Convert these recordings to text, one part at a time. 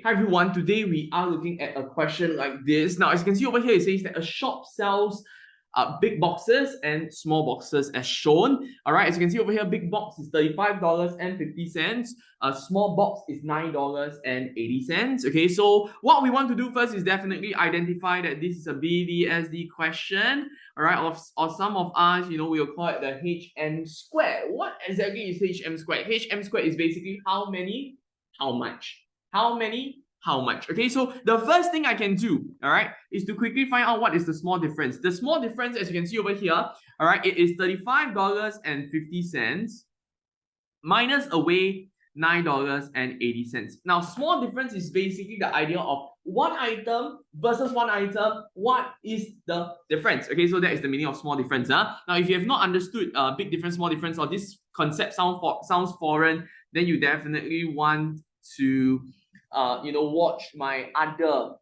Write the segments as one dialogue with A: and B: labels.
A: Hi everyone, today we are looking at a question like this. Now, as you can see over here, it says that a shop sells big boxes and small boxes as shown. All right, as you can see over here, big box is $35.50. A small box is $9.80. Okay, so what we want to do first is definitely identify that this is a BDSD question. All right, or some of us, we'll call it the HM square. What exactly is HM square? HM square is basically how many, how much. How many? How much? Okay, so the first thing I can do, all right, is to quickly find out what is the small difference. The small difference, as you can see over here, all right, it is $35.50 minus away $9.80. Now, small difference is basically the idea of one item versus one item. What is the difference? Okay, so that is the meaning of small difference. Now, if you have not understood big difference, small difference, or this concept sounds foreign, then you definitely want to watch my other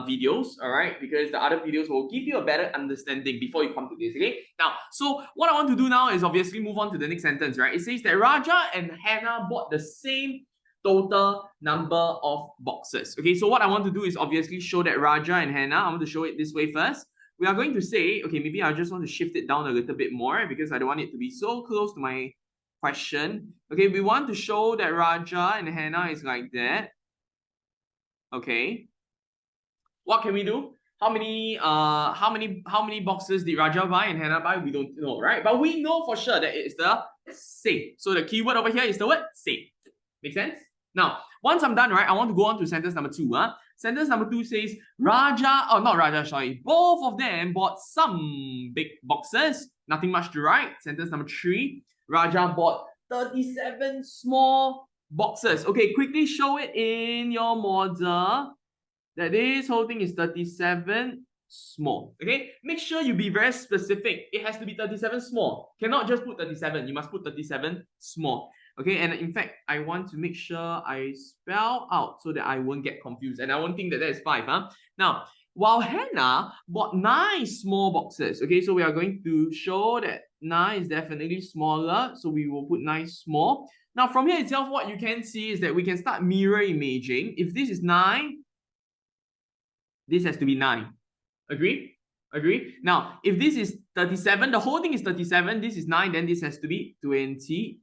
A: videos, all right, because the other videos will give you a better understanding before you come to this. Okay, now, so what I want to do now is obviously move on to the next sentence, right? It says that Raja and Hannah bought the same total number of boxes. Okay, so what I want to do is obviously show that Raja and Hannah, I want to show it this way first. We are going to say, okay, maybe I just want to shift it down a little bit more because I don't want it to be so close to my question. Okay, we want to show that Raja and Hannah is like that. Okay, what can we do? How many boxes did Raja buy and Hannah buy? We don't know, right? But we know for sure that it's the same. So the keyword over here is the word same. Make sense? Now, once I'm done, right, I want to go on to sentence number 2. Sentence number 2 says both of them bought some big boxes. Nothing much to write. Sentence number 3, Raja bought 37 small boxes. Okay, quickly show it in your model that this whole thing is 37 small. Okay, make sure you be very specific. It has to be 37 small. Cannot just put 37. You must put 37 small. Okay, and in fact, I want to make sure I spell out so that I won't get confused and I won't think that is 5. Now, while Hannah bought 9 small boxes, okay, so we are going to show that 9 is definitely smaller, so we will put 9 small. Now, from here itself, what you can see is that we can start mirror imaging. If this is 9, this has to be 9. Agree? Agree? Now, if this is 37, the whole thing is 37, this is 9, then this has to be 28.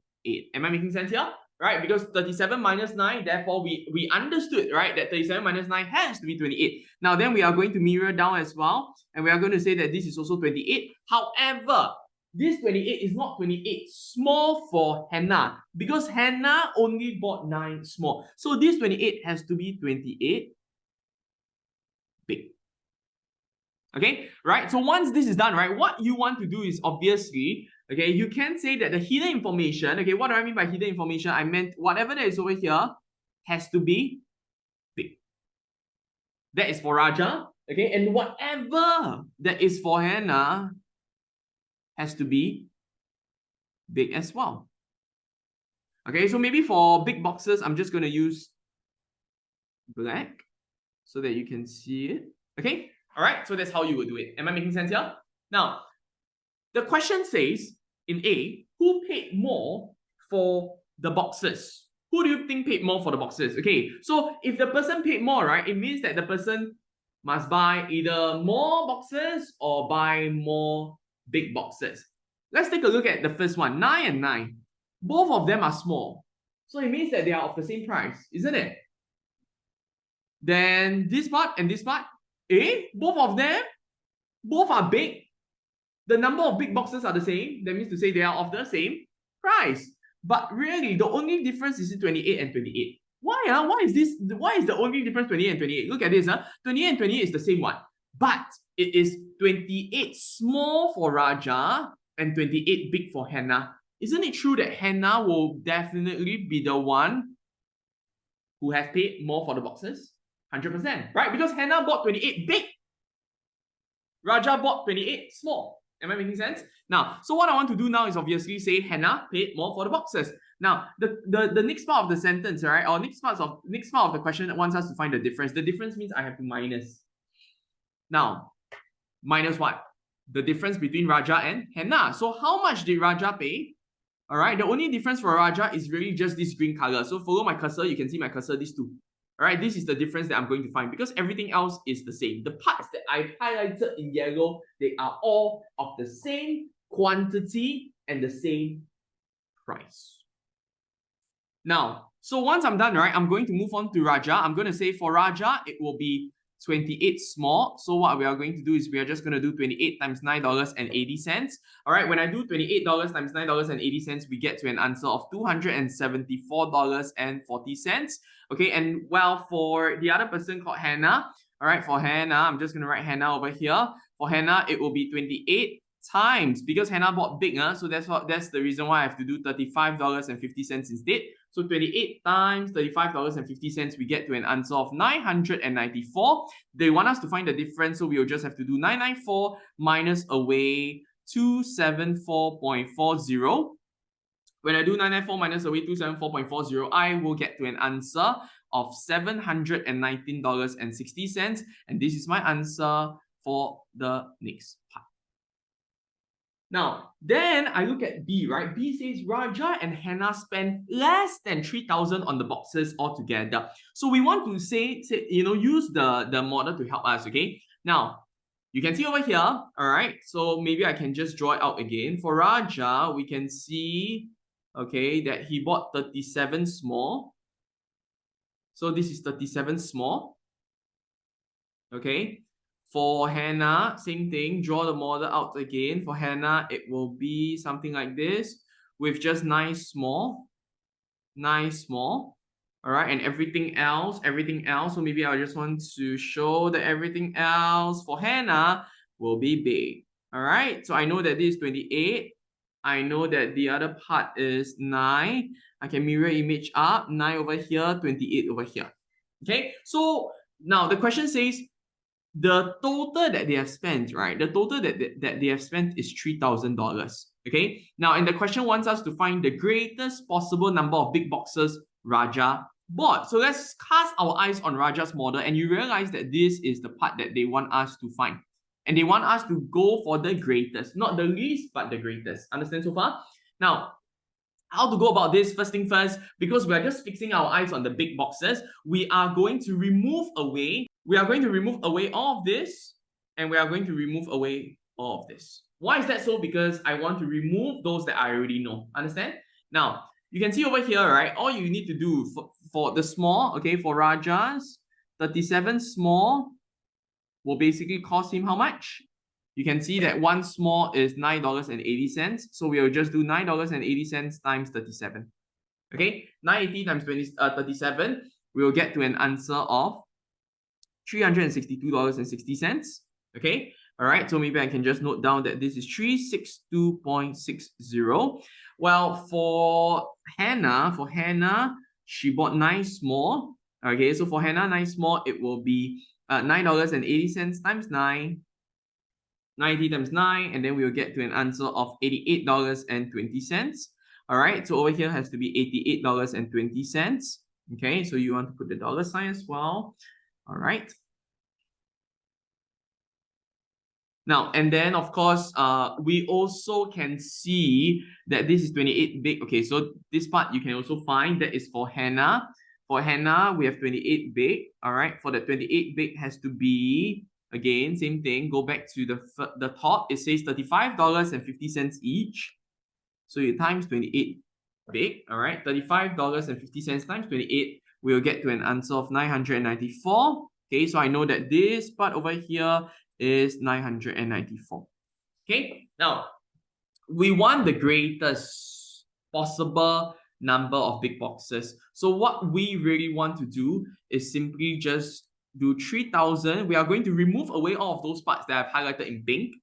A: Am I making sense here? Right? Because 37 minus 9, therefore we understood, right, that 37 minus 9 has to be 28. Now, then we are going to mirror down as well, and we are going to say that this is also 28. However, this 28 is not 28 small for Hannah because Hannah only bought 9 small. So this 28 has to be 28 big. Okay, right? So once this is done, right, what you want to do is obviously, okay, you can say that the hidden information, okay, what do I mean by hidden information? I meant whatever that is over here has to be big. That is for Raja, okay, and whatever that is for Hannah has to be big as well. Okay, so maybe for big boxes, I'm just going to use black so that you can see it. Okay, all right, so that's how you would do it. Am I making sense here? Now, the question says in A, who paid more for the boxes? Who do you think paid more for the boxes? Okay, so if the person paid more, right, it means that the person must buy either more boxes or buy more big boxes. Let's take a look at the first one, 9 and 9. Both of them are small. So it means that they are of the same price, isn't it? Then this part and this part, both of them, both are big. The number of big boxes are the same. That means to say they are of the same price. But really, the only difference is 28 and 28. Why? Why is the only difference 28 and 28? Look at this. 28 and 28 is the same one. But it is 28 small for Raja and 28 big for Hannah. Isn't it true that Hannah will definitely be the one who has paid more for the boxes? 100%, right? Because Hannah bought 28 big. Raja bought 28 small. Am I making sense? Now, so what I want to do now is obviously say Hannah paid more for the boxes. Now, the next part of the sentence, right, or next part of the question wants us to find the difference. The difference means I have to minus. Now, minus what? The difference between Raja and Hannah. So how much did Raja pay? All right, the only difference for Raja is really just this green color. So follow my cursor, you can see my cursor, these two. All right, this is the difference that I'm going to find because everything else is the same. The parts that I've highlighted in yellow, they are all of the same quantity and the same price. Now, so once I'm done, right, I'm going to move on to Raja. I'm going to say for Raja, it will be 28 small. So what we are going to do is we are just going to do 28 times $9.80. All right, when I do $28 times $9.80, we get to an answer of $274.40. Okay, and well, for the other person called Hannah, all right, for Hannah, I'm just going to write Hannah over here. For Hannah, it will be 28 times, because Hannah bought big, so that's the reason why I have to do $35.50 instead. So 28 times $35.50, we get to an answer of 994. They want us to find the difference, so we'll just have to do 994 minus away 274.40. When I do 994 minus away 274.40, I will get to an answer of $719.60, and this is my answer for the next part. Now, then I look at B, right? B says Raja and Hannah spend less than 3,000 on the boxes altogether. So we want to say use the model to help us, okay? Now, you can see over here, all right? So maybe I can just draw it out again. For Raja, we can see, okay, that he bought 37 small. So this is 37 small, okay? For Hannah, same thing, draw the model out again. For Hannah, it will be something like this with just 9 small, all right, and everything else. So maybe I just want to show that everything else for Hannah will be big, all right? So I know that this is 28. I know that the other part is 9. I can mirror image up, 9 over here, 28 over here, okay? So now the question says, the total that they have spent, right? The total that they have spent is $3,000. Okay. Now, and the question wants us to find the greatest possible number of big boxes Raja bought. So let's cast our eyes on Raja's model, and you realize that this is the part that they want us to find. And they want us to go for the greatest, not the least, but the greatest. Understand so far? Now, how to go about this? First thing first, because we are just fixing our eyes on the big boxes, we are going to remove away all of this, and we are going to remove away all of this. Why is that so? Because I want to remove those that I already know. Understand? Now, you can see over here, right? All you need to do for the small, okay, for Raja's 37 small will basically cost him how much? You can see that one small is $9.80. So we'll just do $9.80 times 37. Okay, 980 times 37, we'll get to an answer of $362.60. Okay, all right, so maybe I can just note down that this is 362.60. Well, for Hannah, she bought 9 small. Okay, so for Hannah, 9 small, it will be $9.80 times 9. 90 times 9, and then we'll get to an answer of $88.20. All right, so over here has to be $88.20. Okay, so you want to put the dollar sign as well. All right. Now, and then of course, we also can see that this is 28 big. Okay, so this part you can also find that is for Hannah. For Hannah, we have 28 big. All right, for the 28 big has to be, again, same thing, go back to the top. It says $35.50 each. So you times 28 big, all right? $35.50 times 28, we'll get to an answer of 994. Okay, so I know that this part over here is 994. Okay, now we want the greatest possible number of big boxes. So what we really want to do is simply just do 3,000. We are going to remove away all of those parts that I've highlighted in pink,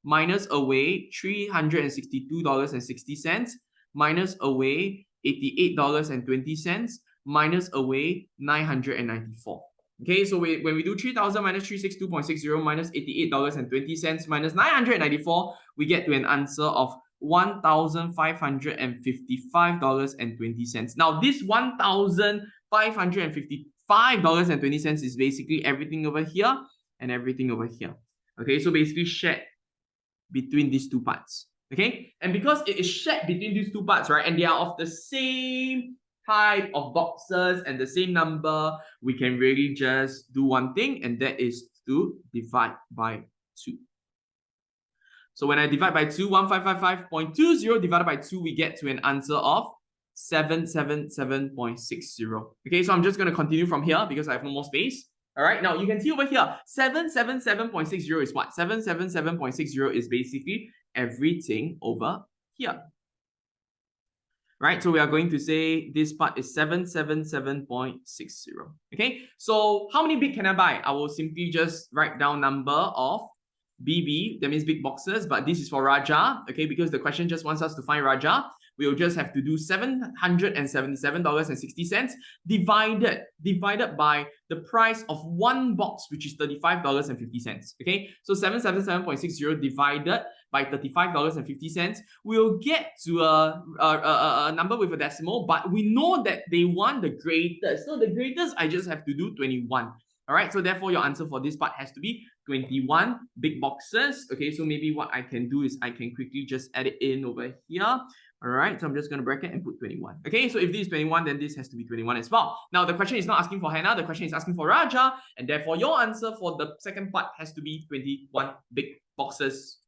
A: minus away $362.60, minus away $88.20, minus away 994. Okay, so when we do 3,000 minus 362.60 minus $88.20 minus 994, we get to an answer of $1,555.20. Now, this $1,555.20 is basically everything over here and everything over here. Okay, so basically shared between these two parts. Okay, and because it is shared between these two parts, right, and they are of the same type of boxes and the same number, we can really just do one thing, and that is to divide by 2. So when I divide by 2, 1555.20 divided by 2, we get to an answer of 777.60. Okay, so I'm just going to continue from here because I have no more space. All right, now you can see over here, 777.60 is what? 777.60 is basically everything over here. Right, so we are going to say this part is 777.60. Okay, so how many big can I buy? I will simply just write down number of BB, that means big boxes, but this is for Raja, okay, because the question just wants us to find Raja. We'll just have to do $777.60 divided by the price of one box, which is $35.50. Okay, so 777.60 divided by $35.50, we'll get to a number with a decimal, but we know that they want the greatest. So the greatest, I just have to do 21. All right, so therefore your answer for this part has to be 21 big boxes. Okay, so maybe what I can do is I can quickly just add it in over here. All right, so I'm just going to bracket and put 21. Okay, so if this is 21, then this has to be 21 as well. Now, the question is not asking for Hannah, the question is asking for Raja, and therefore your answer for the second part has to be 21 big boxes.